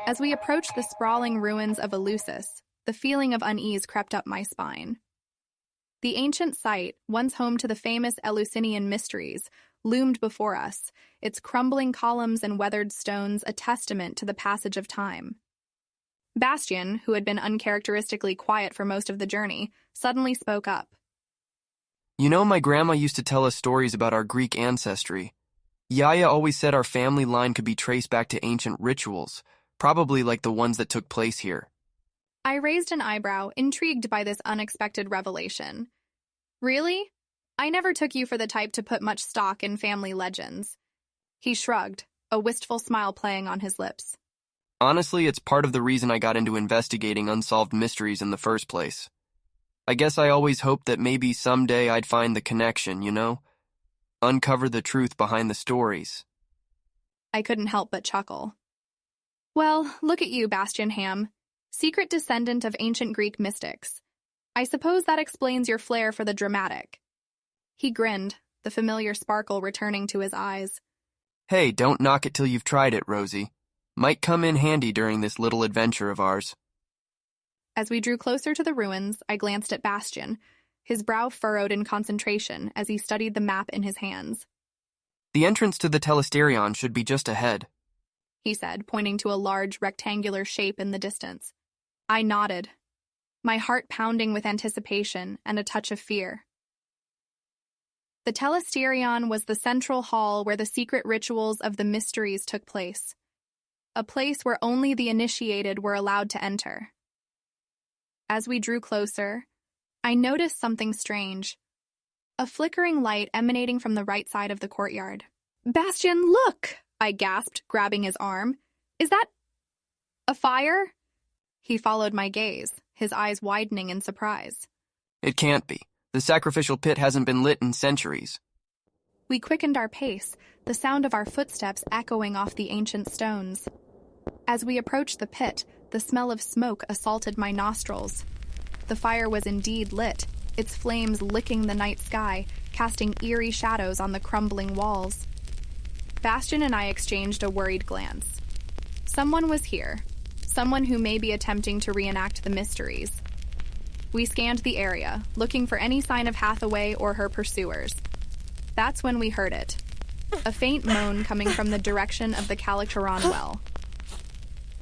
As we approached the sprawling ruins of Eleusis, the feeling of unease crept up my spine. The ancient site, once home to the famous Eleusinian mysteries, loomed before us, its crumbling columns and weathered stones a testament to the passage of time. Bastian, who had been uncharacteristically quiet for most of the journey, suddenly spoke up. You know, my grandma used to tell us stories about our Greek ancestry. Yaya always said our family line could be traced back to ancient rituals, probably like the ones that took place here. I raised an eyebrow, intrigued by this unexpected revelation. Really? I never took you for the type to put much stock in family legends. He shrugged, a wistful smile playing on his lips. Honestly, it's part of the reason I got into investigating unsolved mysteries in the first place. I guess I always hoped that maybe someday I'd find the connection, you know? Uncover the truth behind the stories. I couldn't help but chuckle. Well, look at you, Bastian Ham, secret descendant of ancient Greek mystics. I suppose that explains your flair for the dramatic. He grinned, the familiar sparkle returning to his eyes. Hey, don't knock it till you've tried it, Rosie. Might come in handy during this little adventure of ours. As we drew closer to the ruins, I glanced at Bastian, his brow furrowed in concentration as he studied the map in his hands. The entrance to the telesterion should be just ahead, he said, pointing to a large rectangular shape in the distance. I nodded, my heart pounding with anticipation and a touch of fear. The telesterion was the central hall where the secret rituals of the mysteries took place, a place where only the initiated were allowed to enter. As we drew closer, I noticed something strange, a flickering light emanating from the right side of the courtyard. Bastian, look! I gasped, grabbing his arm. Is that a fire? He followed my gaze, his eyes widening in surprise. It can't be. The sacrificial pit hasn't been lit in centuries. We quickened our pace, the sound of our footsteps echoing off the ancient stones. As we approached the pit, the smell of smoke assaulted my nostrils. The fire was indeed lit, its flames licking the night sky, casting eerie shadows on the crumbling walls. Bastian and I exchanged a worried glance. Someone was here, someone who may be attempting to reenact the mysteries. We scanned the area, looking for any sign of Hathaway or her pursuers. That's when we heard it, a faint moan coming from the direction of the Calacteron well.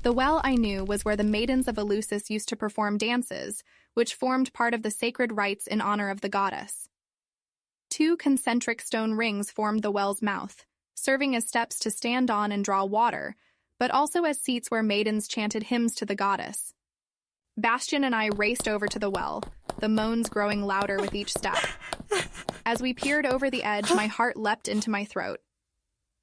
The well, I knew, was where the maidens of Eleusis used to perform dances, which formed part of the sacred rites in honor of the goddess. 2 concentric stone rings formed the well's mouth, serving as steps to stand on and draw water, but also as seats where maidens chanted hymns to the goddess. Bastian and I raced over to the well, the moans growing louder with each step. As we peered over the edge, my heart leapt into my throat.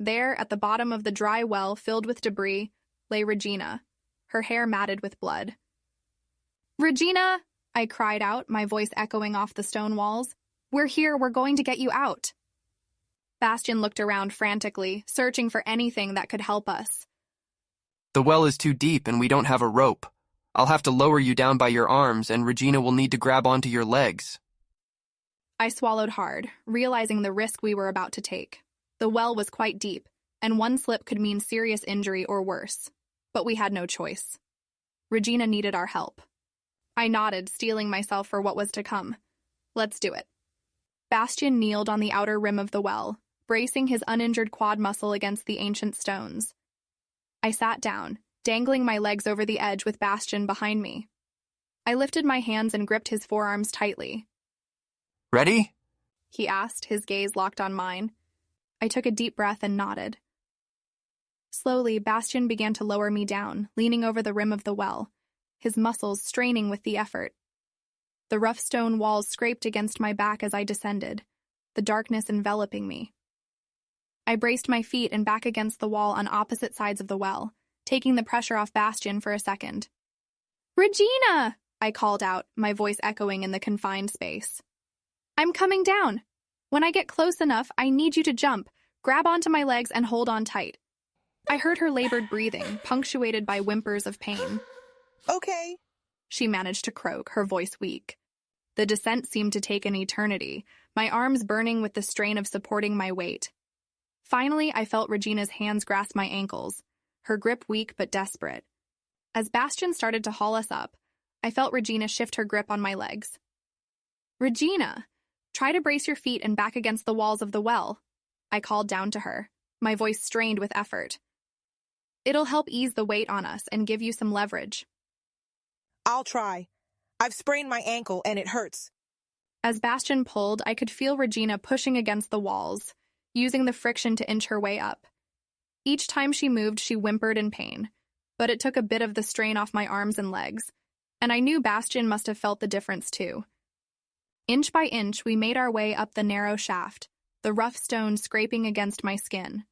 There, at the bottom of the dry well filled with debris, lay Regina, her hair matted with blood. Regina! I cried out, my voice echoing off the stone walls. We're here, we're going to get you out. Bastian looked around frantically, searching for anything that could help us. The well is too deep and we don't have a rope. I'll have to lower you down by your arms and Regina will need to grab onto your legs. I swallowed hard, realizing the risk we were about to take. The well was quite deep, and one slip could mean serious injury or worse. But we had no choice. Regina needed our help. I nodded, steeling myself for what was to come. Let's do it. Bastian kneeled on the outer rim of the well, bracing his uninjured quad muscle against the ancient stones. I sat down, dangling my legs over the edge with Bastian behind me. I lifted my hands and gripped his forearms tightly. Ready? He asked, his gaze locked on mine. I took a deep breath and nodded. Slowly, Bastian began to lower me down, leaning over the rim of the well, his muscles straining with the effort. The rough stone walls scraped against my back as I descended, the darkness enveloping me. I braced my feet and back against the wall on opposite sides of the well, taking the pressure off Bastian for a second. Regina! I called out, my voice echoing in the confined space. I'm coming down. When I get close enough, I need you to jump, grab onto my legs, and hold on tight. I heard her labored breathing, punctuated by whimpers of pain. Okay, she managed to croak, her voice weak. The descent seemed to take an eternity, my arms burning with the strain of supporting my weight. Finally, I felt Regina's hands grasp my ankles, her grip weak but desperate, As Bastian started to haul us up, I felt Regina shift her grip on my legs. "Regina, try to brace your feet and back against the walls of the well," I called down to her, my voice strained with effort. "It'll help ease the weight on us and give you some leverage." "I'll try. I've sprained my ankle and it hurts." As Bastian pulled, I could feel Regina pushing against the walls, using the friction to inch her way up. Each time she moved, she whimpered in pain, but it took a bit of the strain off my arms and legs, and I knew Bastian must have felt the difference too. Inch by inch, we made our way up the narrow shaft, the rough stone scraping against my skin.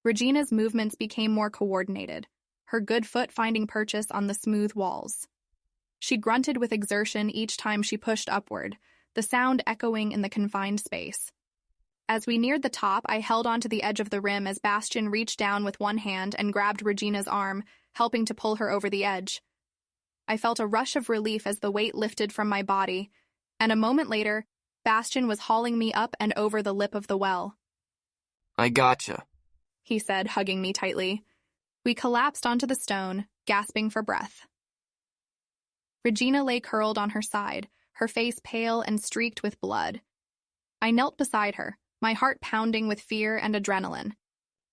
Regina's movements became more coordinated, her good foot finding purchase on the smooth walls. She grunted with exertion each time she pushed upward, the sound echoing in the confined space. As we neared the top, I held onto the edge of the rim as Bastian reached down with one hand and grabbed Regina's arm, helping to pull her over the edge. I felt a rush of relief as the weight lifted from my body, and a moment later, Bastian was hauling me up and over the lip of the well. "I gotcha," he said, hugging me tightly. We collapsed onto the stone, gasping for breath. Regina lay curled on her side, her face pale and streaked with blood. I knelt beside her, my heart pounding with fear and adrenaline.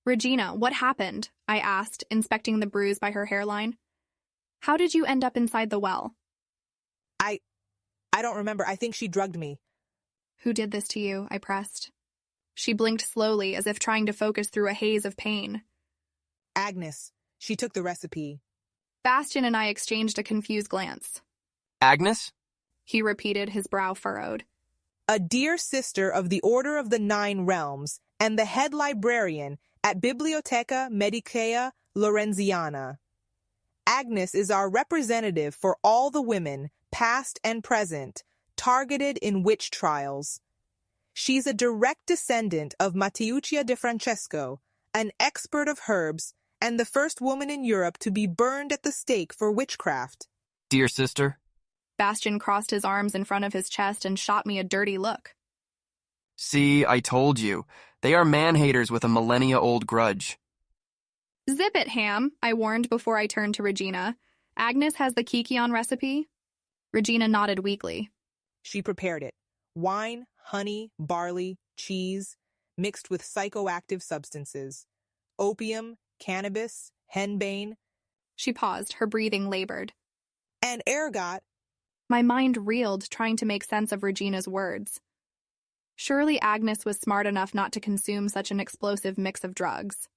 "Regina, what happened?" I asked, inspecting the bruise by her hairline. "How did you end up inside the well?" I don't remember. I think she drugged me." "Who did this to you?" I pressed. She blinked slowly, as if trying to focus through a haze of pain. "Agnes. She took the recipe." Bastian and I exchanged a confused glance. "Agnes?" He repeated, his brow furrowed. "A dear sister of the Order of the Nine Realms and the head librarian at Bibliotheca Medicaea Lorenziana. Agnes is our representative for all the women, past and present, targeted in witch trials. She's a direct descendant of Matriarchal de Francesco, an expert of herbs, and the first woman in Europe to be burned at the stake for witchcraft." "Dear sister?" Bastian crossed his arms in front of his chest and shot me a dirty look. "See, I told you. They are man-haters with a millennia-old grudge." "Zip it, Ham," I warned before I turned to Regina. "Agnes has the Kikion recipe?" Regina nodded weakly. "She prepared it. Wine, honey, barley, cheese, mixed with psychoactive substances. Opium, cannabis, henbane." She paused, her breathing labored. "And ergot." My mind reeled, trying to make sense of Regina's words. Surely Agnes was smart enough not to consume such an explosive mix of drugs.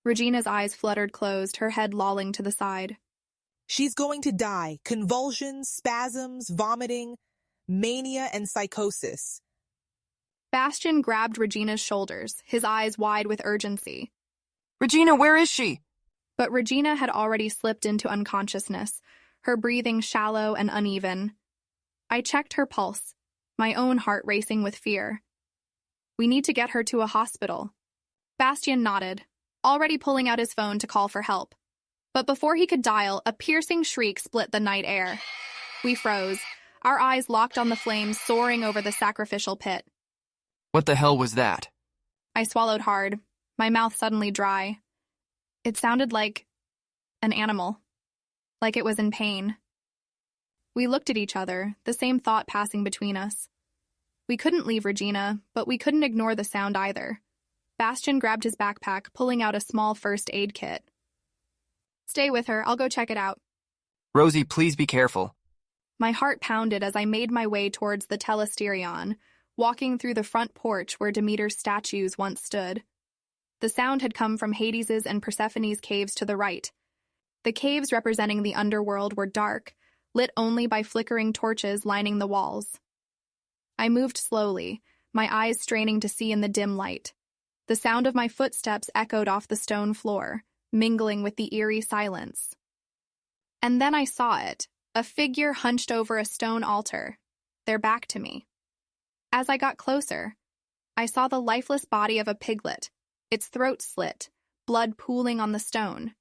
Regina's eyes fluttered closed, her head lolling to the side. "She's going to die. Convulsions, spasms, vomiting, mania, and psychosis." Bastian grabbed Regina's shoulders, his eyes wide with urgency. "Regina, where is she?" But Regina had already slipped into unconsciousness, her breathing shallow and uneven. I checked her pulse, my own heart racing with fear. "We need to get her to a hospital." Bastian nodded, already pulling out his phone to call for help. But before he could dial, a piercing shriek split the night air. We froze, our eyes locked on the flames soaring over the sacrificial pit. "What the hell was that?" I swallowed hard, my mouth suddenly dry. It sounded like an animal, like it was in pain. We looked at each other, the same thought passing between us. We couldn't leave Regina, but we couldn't ignore the sound either. Bastian grabbed his backpack, pulling out a small first aid kit. "Stay with her, I'll go check it out." "Rosie, please be careful." My heart pounded as I made my way towards the telesterion, walking through the front porch where Demeter's statues once stood. The sound had come from Hades's and Persephone's caves to the right. The caves representing the underworld were dark, lit only by flickering torches lining the walls. I moved slowly, my eyes straining to see in the dim light. The sound of my footsteps echoed off the stone floor, mingling with the eerie silence. And then I saw it, a figure hunched over a stone altar, their back to me. As I got closer, I saw the lifeless body of a piglet, its throat slit, blood pooling on the stone.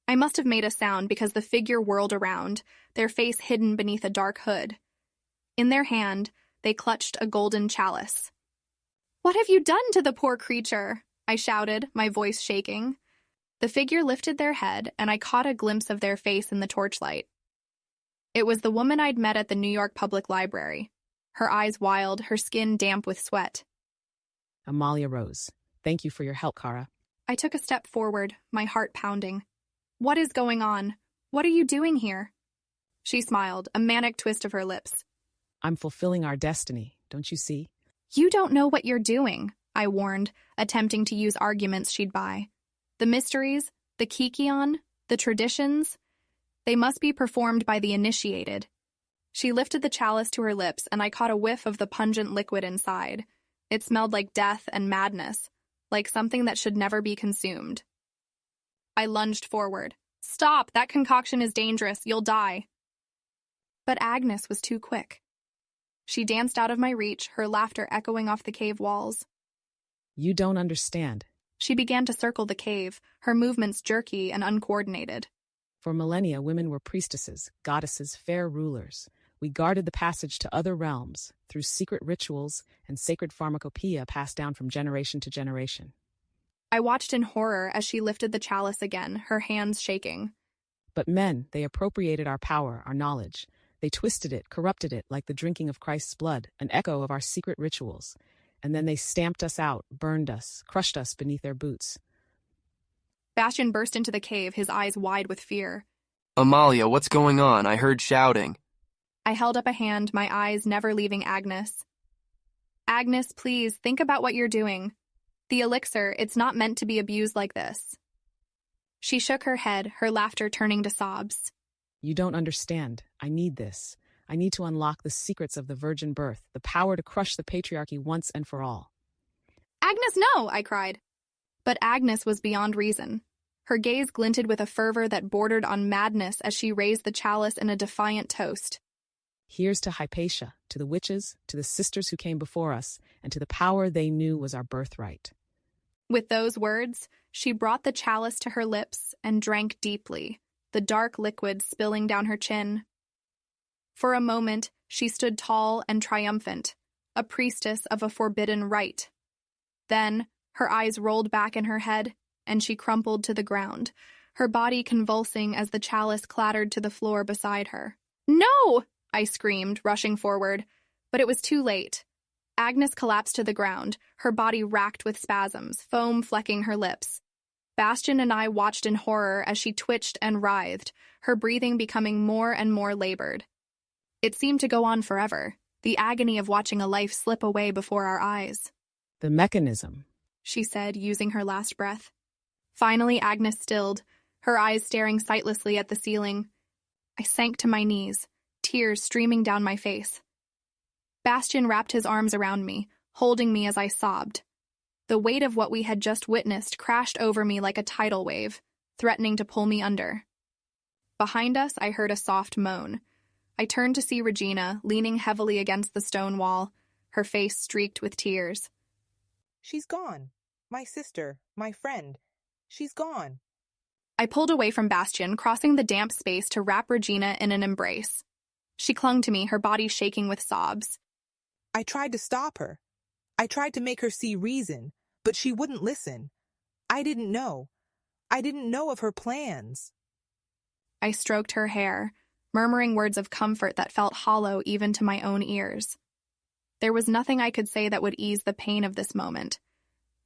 I must have made a sound because the figure whirled around, their face hidden beneath a dark hood. In their hand, they clutched a golden chalice. "What have you done to the poor creature?" I shouted, my voice shaking. The figure lifted their head, and I caught a glimpse of their face in the torchlight. It was the woman I'd met at the New York Public Library, her eyes wild, her skin damp with sweat. Amalia Rose, thank you for your help, Kara. I took a step forward, my heart pounding. What is going on? What are you doing here? She smiled, a manic twist of her lips. I'm fulfilling our destiny, don't you see? You don't know what you're doing, I warned, attempting to use arguments she'd buy. The mysteries, the kikion, the traditions, they must be performed by the initiated. She lifted the chalice to her lips, and I caught a whiff of the pungent liquid inside. It smelled like death and madness, like something that should never be consumed. I lunged forward. Stop! That concoction is dangerous. You'll die. But Agnes was too quick. She danced out of my reach, her laughter echoing off the cave walls. You don't understand. She began to circle the cave, her movements jerky and uncoordinated. For millennia, women were priestesses, goddesses, fair rulers. We guarded the passage to other realms through secret rituals and sacred pharmacopoeia passed down from generation to generation. I watched in horror as she lifted the chalice again, her hands shaking. But men, they appropriated our power, our knowledge. They twisted it, corrupted it like the drinking of Christ's blood, an echo of our secret rituals. And then they stamped us out, burned us, crushed us beneath their boots. Bastian burst into the cave, his eyes wide with fear. Amalia, what's going on? I heard shouting. I held up a hand, my eyes never leaving Agnes. Agnes, please, think about what you're doing. The elixir, it's not meant to be abused like this. She shook her head, her laughter turning to sobs. You don't understand. I need this. I need to unlock the secrets of the virgin birth, the power to crush the patriarchy once and for all. Agnes, no, I cried. But Agnes was beyond reason. Her gaze glinted with a fervor that bordered on madness as she raised the chalice in a defiant toast. Here's to Hypatia, to the witches, to the sisters who came before us, and to the power they knew was our birthright. With those words, she brought the chalice to her lips and drank deeply, the dark liquid spilling down her chin. For a moment, she stood tall and triumphant, a priestess of a forbidden rite. Then, her eyes rolled back in her head, and she crumpled to the ground, her body convulsing as the chalice clattered to the floor beside her. No! I screamed, rushing forward, but it was too late. Agnes collapsed to the ground, her body racked with spasms, foam flecking her lips. Bastian and I watched in horror as she twitched and writhed, her breathing becoming more and more labored. It seemed to go on forever, the agony of watching a life slip away before our eyes. The mechanism, she said, using her last breath. Finally, Agnes stilled, her eyes staring sightlessly at the ceiling. I sank to my knees, tears streaming down my face. Bastian wrapped his arms around me, holding me as I sobbed. The weight of what we had just witnessed crashed over me like a tidal wave, threatening to pull me under. Behind us, I heard a soft moan. I turned to see Regina, leaning heavily against the stone wall, her face streaked with tears. She's gone. My sister, my friend. She's gone. I pulled away from Bastian, crossing the damp space to wrap Regina in an embrace. She clung to me, her body shaking with sobs. I tried to stop her. I tried to make her see reason, but she wouldn't listen. I didn't know. I didn't know of her plans. I stroked her hair, murmuring words of comfort that felt hollow even to my own ears. There was nothing I could say that would ease the pain of this moment.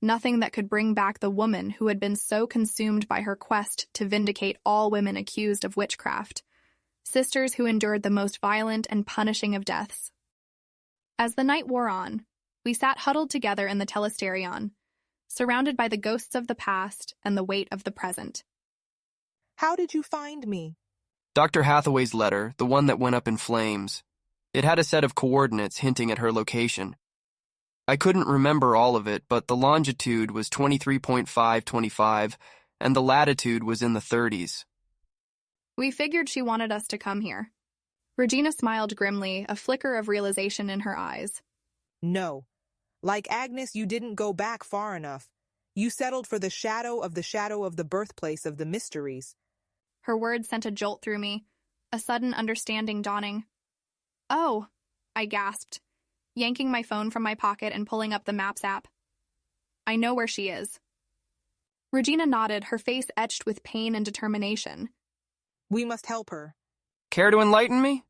Nothing that could bring back the woman who had been so consumed by her quest to vindicate all women accused of witchcraft. Sisters who endured the most violent and punishing of deaths. As the night wore on, we sat huddled together in the telesterion, surrounded by the ghosts of the past and the weight of the present. How did you find me? Dr. Hathaway's letter, the one that went up in flames. It had a set of coordinates hinting at her location. I couldn't remember all of it, but the longitude was 23.525, and the latitude was in the 30s. We figured she wanted us to come here. Regina smiled grimly, a flicker of realization in her eyes. No. Like Agnes, you didn't go back far enough. You settled for the shadow of the birthplace of the mysteries. Her words sent a jolt through me, a sudden understanding dawning. Oh, I gasped, yanking my phone from my pocket and pulling up the Maps app. I know where she is. Regina nodded, her face etched with pain and determination. We must help her. Care to enlighten me?